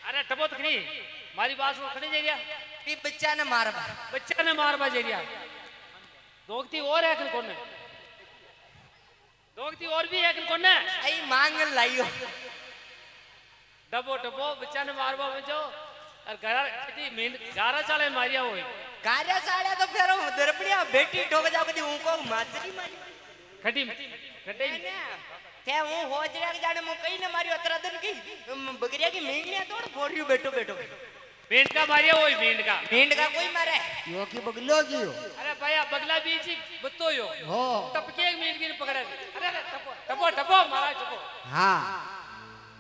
Speaker 4: अरे टपो तो नहीं मारी बात सुन खड़ी जेरिया
Speaker 6: बी बच्चा ने मारबा
Speaker 4: बच्चा ने मारबा जेरिया दोगती और है कौन ने दोगती और भी है कौन ने
Speaker 6: आई मांग लाइयो
Speaker 4: डबो डबो बच्चा ने मारबा बचो और गारा मीन गारा चाले मारिया होई
Speaker 6: कार्य साड़ा तो फिर दरपड़िया बेटी ठोक जाओ कदी उनको माजरी मारी
Speaker 4: खटी खटे
Speaker 6: ते हूं होजरिया के जाने मु कई ने मारियो अतरा दिन की बकरिया की मींगलियां तोड़ फोड़ियो बैठो बैठो
Speaker 4: मींड का मारिया होई
Speaker 6: मींड का कोई मारे
Speaker 2: यो की बगलो की हो
Speaker 4: अरे भैया बगला बीच बत्तो यो
Speaker 2: हो
Speaker 4: टपके मींड की पकड़े अरे टपो टपो टपो महाराज टपो
Speaker 2: हाँ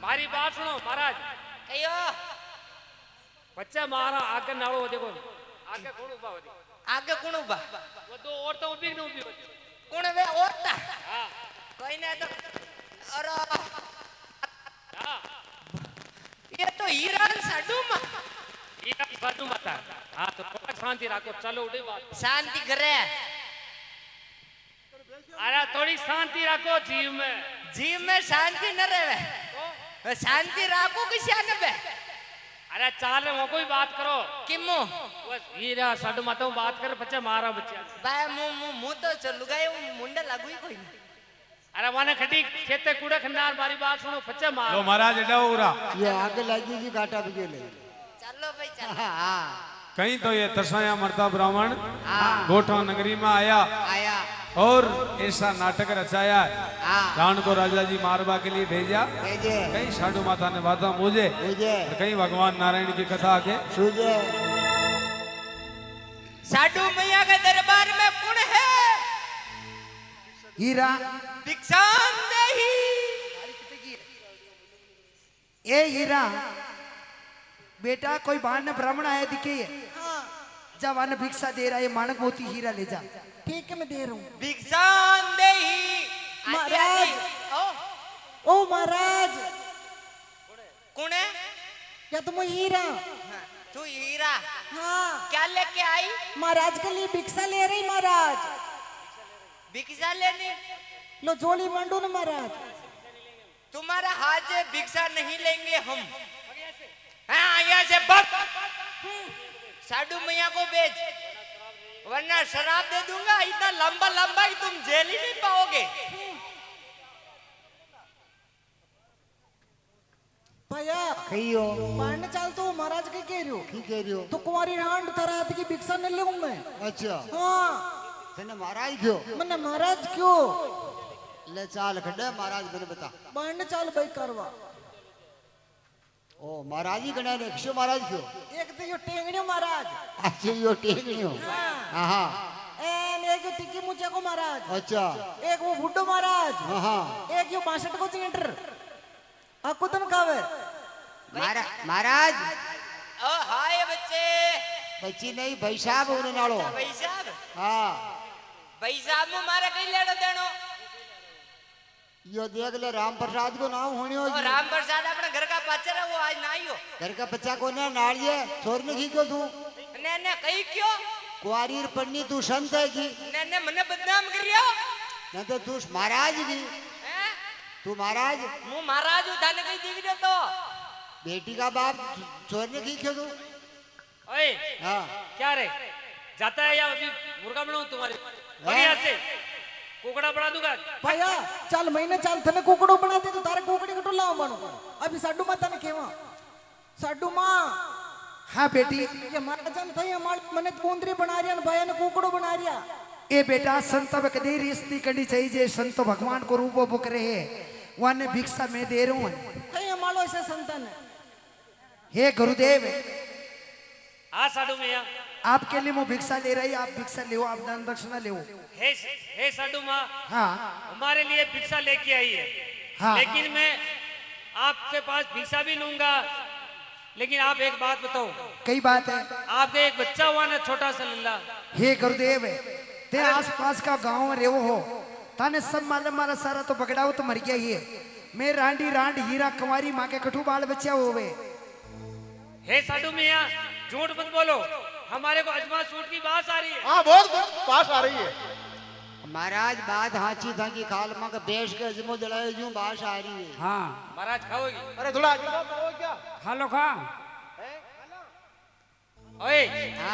Speaker 4: मारी बात सुनो महाराज
Speaker 6: कयो
Speaker 4: बच्चा मारा आगे नाड़ो देखो आगे कौन उबा होती
Speaker 6: आगे कौन उबा
Speaker 4: वो दो औरतें उबी न उबी होती
Speaker 6: कौन वे औरता
Speaker 4: हाँ
Speaker 6: कोई नहीं तो और
Speaker 4: हाँ
Speaker 6: ये तो हीरा साडू मा
Speaker 4: ये साधु माता हाँ तो शांति रखो चलो उड़ी बात
Speaker 6: शांति करे
Speaker 4: अरे थोड़ी शांति रखो
Speaker 6: जीव में शांति न रहे शांति राखो किसी आने पे
Speaker 4: अरे चाल रहे वो कोई बात करो
Speaker 6: किमो
Speaker 4: बस हीरा साधु माता बात कर बच्चा मारा बच्चा
Speaker 6: बाय मु तो चलू गए मुंडा लागू ही कोई नहीं
Speaker 4: अरे वाने खटी खेते कूड़े खंडार मारी बात सुनो बच्चा मार
Speaker 1: लो महाराज एडा उरा
Speaker 2: ये आगे लगी की काटा भी ले
Speaker 6: चलो भाई चलो
Speaker 2: हाँ
Speaker 1: कहीं तो ये तरसाया मरता ब्राह्मण गोठा नगरी में आया
Speaker 2: आया
Speaker 1: और ऐसा नाटक रचाया
Speaker 2: हाँ
Speaker 1: रावण को राजा जी मारवा के लिए भेजा
Speaker 2: भेजे
Speaker 1: कहीं साधु माता ने बात मुझे
Speaker 2: मुझे
Speaker 1: कहीं भगवान नारायण की कथा आके
Speaker 2: सूझे
Speaker 6: साडू मैया के दरबार में कौन है
Speaker 5: हीरा
Speaker 6: भिक्षाम देही
Speaker 5: ए हीरा बेटा कोई बाण ब्राह्मण आया दिखे जब अन्न भिक्षा दे रहा है माणक मोती हीरा ले जा ठीक है मैं दे रहा हूँ
Speaker 6: भिक्षाम देही
Speaker 5: महाराज। ओ महाराज
Speaker 6: कौन है
Speaker 5: क्या तुम हीरा
Speaker 6: तू हीरा
Speaker 5: हाँ
Speaker 6: क्या लेके आई
Speaker 5: महाराज के लिए भिक्षा ले रही महाराज
Speaker 6: भिक्षा लेने
Speaker 5: लो झोली मांडो ना महाराज
Speaker 6: तुम्हारा हाथ से भिक्षा नहीं लेंगे हम हाँ यहाँ से बक साडू मैया को बेच वरना शराब दे दूंगा इतना लंबा लंबा ही तुम जेल ही नहीं पाओगे
Speaker 5: भैया
Speaker 2: कहियो
Speaker 5: बाण चाल तो महाराज के कह रही हो
Speaker 2: की कह रही हो
Speaker 5: तो कुंवारी रांड तरह की भिक्षा न ले मैं
Speaker 2: अच्छा
Speaker 5: हाँ
Speaker 2: तने महाराज क्यों
Speaker 5: मैंने महाराज क्यों
Speaker 2: ले चाल खड़े महाराज मेरे बता
Speaker 5: बाण चाल भाई करवा
Speaker 2: ओ महाराज ही गणा ने क्यों महाराज क्यों
Speaker 5: एक तो यो टेंगड़ियो महाराज
Speaker 2: अच्छा यो टेकनी हो हाँ
Speaker 5: एन एक यो टिक्की मुझे को महाराज
Speaker 2: अच्छा
Speaker 5: एक वो बुड्ढो महाराज
Speaker 2: हाँ
Speaker 5: एक यो 62 को चींटर आपको तो खावे
Speaker 2: महाराज
Speaker 6: ओ हाय बच्चे
Speaker 2: बच्ची नहीं भाई साहब उन्हें नालो
Speaker 6: भाई साहब
Speaker 2: हाँ
Speaker 6: भाई साहब मारे कहीं लेनो देनो
Speaker 2: यो देख ले राम प्रसाद को नाम होने
Speaker 6: ओ
Speaker 2: होगी
Speaker 6: राम प्रसाद अपने घर का पाचर है वो आज ना आइयो
Speaker 2: घर का बच्चा को ना नाड़िए छोड़ने की क्यों तू
Speaker 6: ने कही क्यों
Speaker 2: कुआरी पन्नी तू संत है की
Speaker 6: ने मने बदनाम करियो
Speaker 2: न तो तू महाराज की
Speaker 6: हैं
Speaker 2: तू महाराज
Speaker 6: मु महाराज हूं थाने कहीं दिख रहे तो
Speaker 2: बेटी का बाप छोड़ने की क्यों तू
Speaker 4: ओए
Speaker 2: हाँ
Speaker 4: क्या रे जाता है या अभी मुर्गा बनाऊं तुम्हारे बढ़िया से कुकड़ा बना दूंगा
Speaker 5: भैया चल महीने चल थने कुकड़ो बना दे तो तारे कुकड़ी कटो लाओ बनो अभी साडू माता ने केवा साडू मां हाँ बेटी ये महाराजन था ये माल मने कुंदरी बना रिया भैया ने कुकड़ो बना रिया ए बेटा संत कदी रिश्ती कड़ी चाहिए जे संत भगवान को रूपो बुक रहे वाने भिक्षा में दे रहा हूं ये मालो ऐसे संतन हे गुरुदेव
Speaker 4: हाँ साधु मैया
Speaker 5: आपके लिए मैं भिक्षा ले रही आप भिक्षा ले आप दान दक्षिणा ले
Speaker 4: हे साधु माँ
Speaker 5: हाँ
Speaker 4: हमारे लिए भिक्षा लेके आई है
Speaker 5: हाँ।
Speaker 4: लेकिन मैं आपके पास भिक्षा भी लूंगा लेकिन आप एक बात बताओ
Speaker 5: कई बात है
Speaker 4: आपके एक बच्चा हुआ ना छोटा सा लल्ला
Speaker 5: हे गुरुदेव ते आस पास का गांव रेव हो ताने सब मालूम मारा सारा तो बगड़ाओ तो मर गया ही है मैं रांडी रांड हीरा कुंवारी माँ के कठू बाल बच्चा होवे
Speaker 4: हे साधु मियाँ झूठ मत बोलो हमारे को अजमा सूट की बात आ रही है
Speaker 3: हाँ बहुत पास आ रही है
Speaker 2: महाराज बात हाची था कि खाल मां का बेश के अजमो जलाए जूं बाश आ रही है।
Speaker 4: हाँ महाराज खाओगी?
Speaker 3: अरे थोड़ा आगे करो क्या?
Speaker 4: खा लो खा। ओए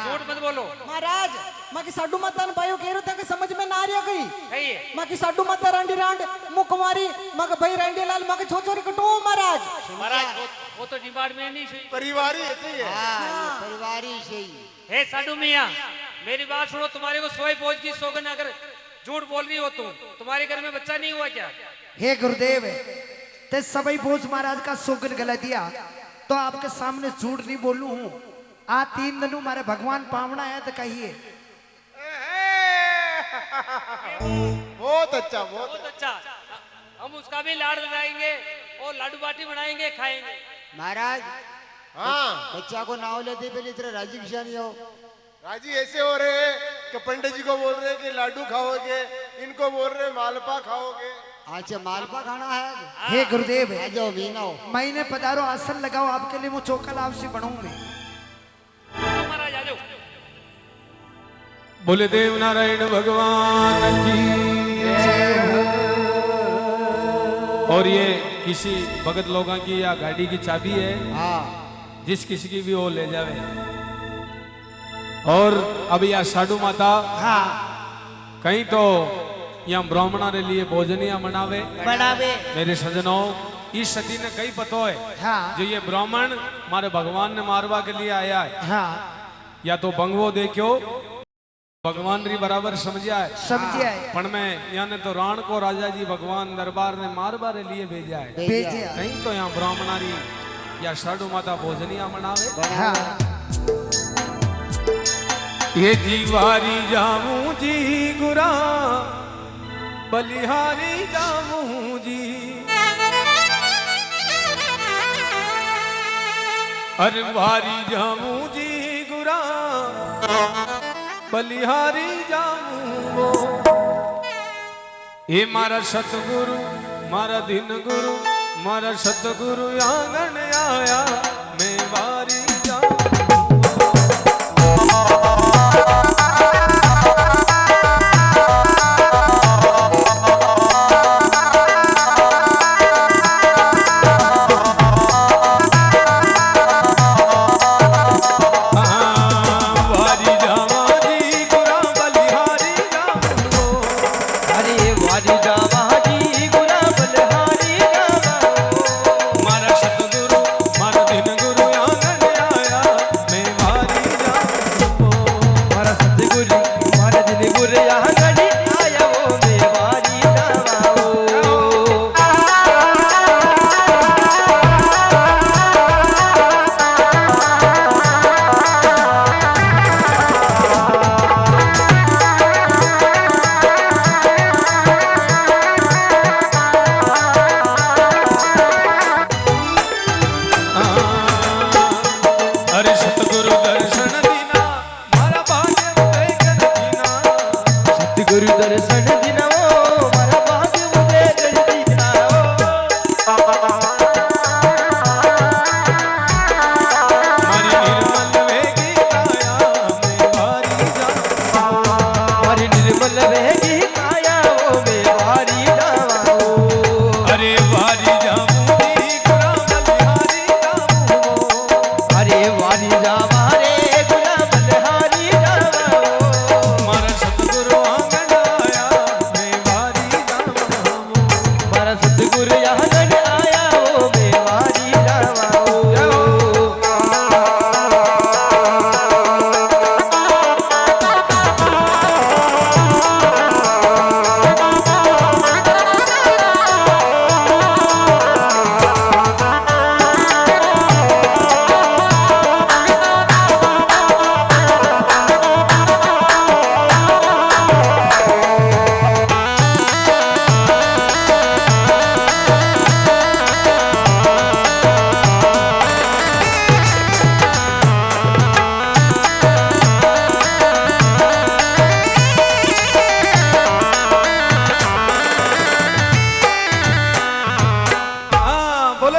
Speaker 4: झूठ मत बोलो।
Speaker 5: महाराज माँ की साडू माता ने पायो कह रहे थे कि समझ में ना आ रहा गई।
Speaker 4: कहिए।
Speaker 5: माँ की साडू माता रांडी रांड मुकुमारी माँ का भाई रांडी लाल माँ के छोचोरी कटो महाराज।
Speaker 4: महाराज वो तो डिमांड में नहीं सही।
Speaker 3: परिवार ही ऐसे ही है।
Speaker 2: हाँ ये परिवार ही सही।
Speaker 4: हे साधु मियाँ मेरी बात सुनो, तुम्हारे को सोई फौज की सौगन अगर झूठ बोल रही हो तुम, तुम्हारे घर में बच्चा नहीं हुआ क्या?
Speaker 7: हे गुरुदेव, ते सभी भोज महाराज का सोगन गला दिया तो आपके सामने झूठ नहीं बोलू हूँ। आ 3 दिन मारे भगवान पावना है तो कहिए।
Speaker 3: बहुत अच्छा
Speaker 4: बहुत अच्छा। हम उसका भी लाड़ लगाएंगे और लाडू बाटी बनाएंगे खाएंगे।
Speaker 2: महाराज
Speaker 3: हाँ
Speaker 2: बच्चा को नाव लेते पहले इतना राजी किसान नहीं हो।
Speaker 3: राजी ऐसे हो रहे हैं कि पंडित जी को बोल रहे हैं कि लाडू खाओगे, इनको बोल रहे हैं मालपा खाओगे।
Speaker 2: अच्छा मालपा खाना है।
Speaker 7: हे गुरुदेव,
Speaker 2: आ जाओ मीना।
Speaker 7: मैंने पधारो आसन लगाओ आपके लिए, वो चौकल आपसे बनूं मैं।
Speaker 4: महाराज आ जाओ।
Speaker 1: बोले देव नारायण भगवान की। और ये किसी भगत लोगों की या गाड़ी की चाबी है।
Speaker 2: हाँ
Speaker 1: जिस किसी की भी वो ले जावे। और अभी यह साडू माता कहीं तो यहाँ ब्राह्मणा रे लिए भोजनिया बनावे मेरे सजनों। इस सती ने कई पतो है जो ये ब्राह्मण मारे भगवान ने मारवा के लिए आया है। या तो बंगवो देखो भगवान री बराबर समझिया है पण में याने तो राण को राजा जी भगवान दरबार ने मारवा रे लिए भेजा है। कहीं तो यहाँ ब्राह्मणारी या साडू माता भोजनिया मनावे। ये जीवारी जामू जी गुरा बलिहारी जामू जी। अरे वारी जामू जी गुरा बलिहारी जामू। ये मारा सतगुरु मारा दिन गुरु मारा सतगुरु आंगन आया मैं वारी जामू।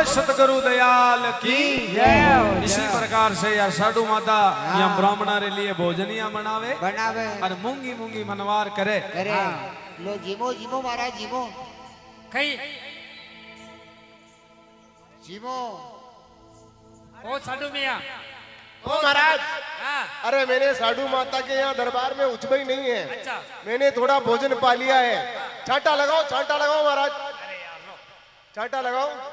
Speaker 1: सतगुरु दयाल की इसी प्रकार से या साधु माता या ब्राह्मणा रे लिए भोजनिया बनावे और मूंगी मूंगी मनवार करे।
Speaker 2: लो जीमो जीमो महाराज जीमो
Speaker 4: कहीं
Speaker 2: जीमो
Speaker 4: ओ साडू मिया
Speaker 3: ओ महाराज,
Speaker 4: हाँ
Speaker 3: अरे मैंने साधु माता के यहाँ दरबार में उचबई नहीं है,
Speaker 4: अच्छा
Speaker 3: मैंने थोड़ा भोजन पा लिया है। छांटा लगाओ महाराज, छांटा लगाओ।